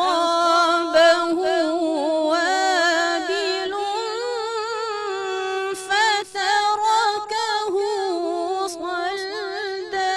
فأصابه وابل فتركه صلدا।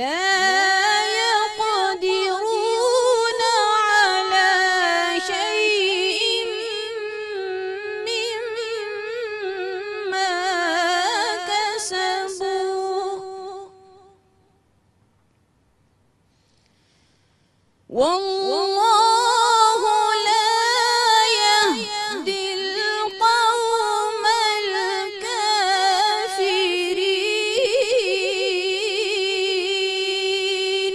لا يقدرون على شيء مما كسبوا والله لا يهدي القوم الكافرين।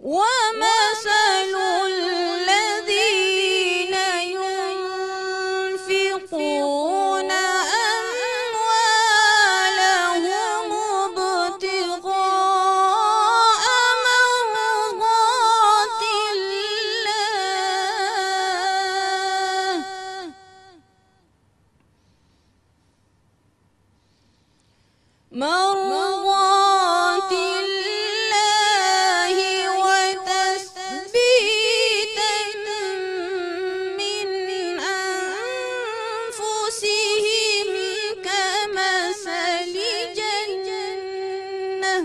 ومثل الذين ينفقون أموالهم ابتغاء مرضات الله وتثبيتا من أنفسهم كمثل جنة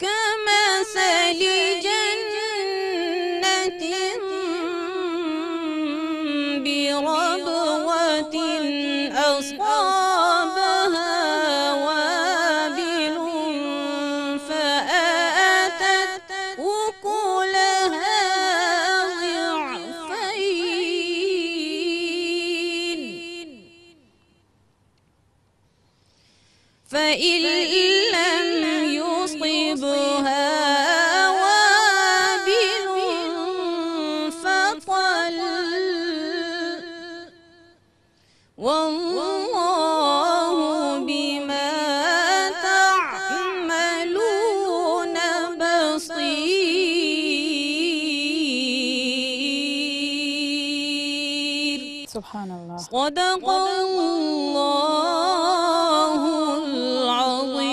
كمثل جنة بربوة أصابها وابل فآتت أكلها ضعفين فإن لم يصبها وابل فطل والله بما تعملون بصير. سبحان اللہ. صدق اللہ العظیم.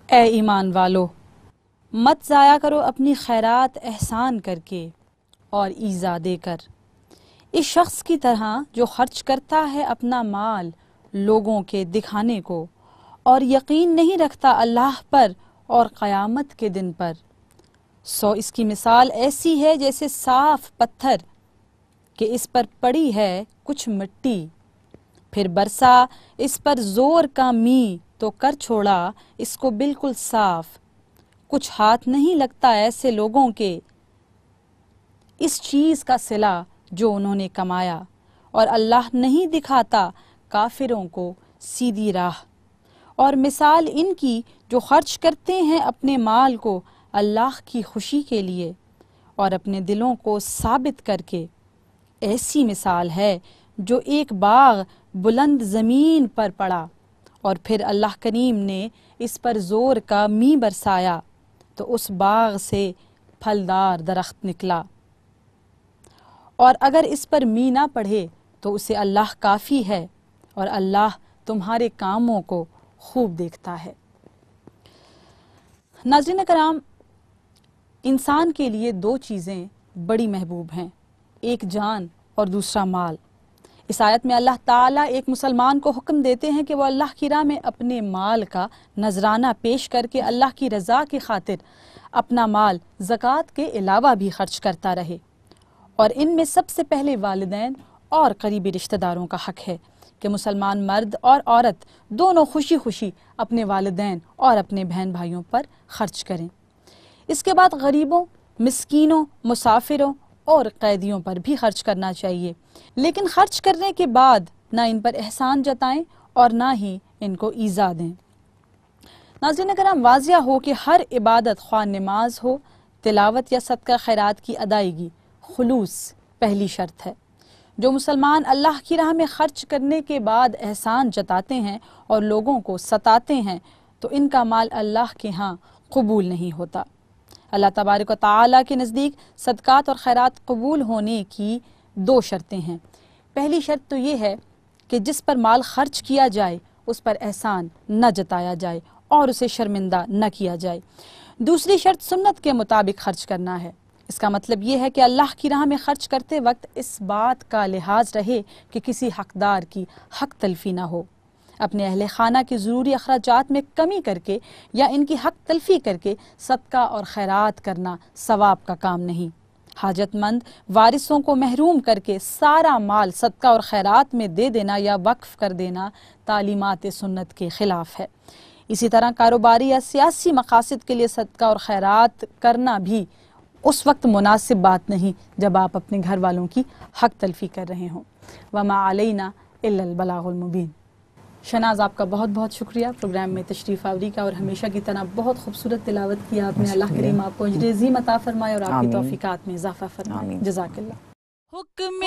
اے ایمان والو، مت ضائع کرو اپنی خیرات احسان کر کے اور ایذا دے کر، اس شخص کی طرح جو خرچ کرتا ہے اپنا مال لوگوں کے دکھانے کو اور یقین نہیں رکھتا اللہ پر اور قیامت کے دن پر. سو اس کی مثال ایسی ہے جیسے صاف پتھر کہ اس پر پڑی ہے کچھ مٹی، پھر برسا اس پر زور کا می تو کر چھوڑا اس کو بالکل صاف. کچھ ہاتھ نہیں لگتا ایسے لوگوں کے اس چیز کا صلہ جو انہوں نے کمایا، اور اللہ نہیں دکھاتا کافروں کو سیدھی راہ. اور مثال ان کی جو خرچ کرتے ہیں اپنے مال کو اللہ کی خوشی کے لیے اور اپنے دلوں کو ثابت کر کے، ایسی مثال ہے جو ایک باغ بلند زمین پر پڑا اور پھر اللہ کریم نے اس پر زور کا می برسایا تو اس باغ سے پھلدار درخت نکلا. اور اگر اس پر می نہ پڑھے تو اسے اللہ کافی ہے اور اللہ تمہارے کاموں کو خوب دیکھتا ہے. ناظرین کرام، انسان کے لیے دو چیزیں بڑی محبوب ہیں، ایک جان اور دوسرا مال. اس آیت میں اللہ تعالیٰ ایک مسلمان کو حکم دیتے ہیں کہ وہ اللہ کی راہ میں اپنے مال کا نذرانہ پیش کر کے اللہ کی رضا کی خاطر اپنا مال زکوٰۃ کے علاوہ بھی خرچ کرتا رہے. اور ان میں سب سے پہلے والدین اور قریبی رشتہ داروں کا حق ہے کہ مسلمان مرد اور عورت دونوں خوشی خوشی اپنے والدین اور اپنے بہن بھائیوں پر خرچ کریں. اس کے بعد غریبوں، مسکینوں، مسافروں اور قیدیوں پر بھی خرچ کرنا چاہیے، لیکن خرچ کرنے کے بعد نہ ان پر احسان جتائیں اور نہ ہی ان کو ایذا دیں. ناظرین کرام، واضح ہو کہ ہر عبادت، خواہ نماز ہو، تلاوت یا صدقہ خیرات کی ادائیگی، خلوص پہلی شرط ہے. جو مسلمان اللہ کی راہ میں خرچ کرنے کے بعد احسان جتاتے ہیں اور لوگوں کو ستاتے ہیں تو ان کا مال اللہ کے ہاں قبول نہیں ہوتا. اللہ تبارک و تعالیٰ کے نزدیک صدقات اور خیرات قبول ہونے کی دو شرطیں ہیں. پہلی شرط تو یہ ہے کہ جس پر مال خرچ کیا جائے اس پر احسان نہ جتایا جائے اور اسے شرمندہ نہ کیا جائے. دوسری شرط سنت کے مطابق خرچ کرنا ہے. اس کا مطلب یہ ہے کہ اللہ کی راہ میں خرچ کرتے وقت اس بات کا لحاظ رہے کہ کسی حقدار کی حق تلفی نہ ہو. اپنے اہل خانہ کے ضروری اخراجات میں کمی کر کے یا ان کی حق تلفی کر کے صدقہ اور خیرات کرنا ثواب کا کام نہیں. حاجت مند وارثوں کو محروم کر کے سارا مال صدقہ اور خیرات میں دے دینا یا وقف کر دینا تعلیمات سنت کے خلاف ہے. اسی طرح کاروباری یا سیاسی مقاصد کے لیے صدقہ اور خیرات کرنا بھی اس وقت مناسب بات نہیں جب آپ اپنے گھر والوں کی حق تلفی کر رہے ہوں. وما علینا الا البلاغ المبین. شناز، آپ کا بہت بہت شکریہ پروگرام میں تشریف آوری کا، اور ہمیشہ کی طرح بہت خوبصورت تلاوت کی آپ نے. اللہ کریم آپ کو اجر عظیم عطا فرمائے اور آپ کی توفیقات میں اضافہ فرمائے. جزاک اللہ. حکم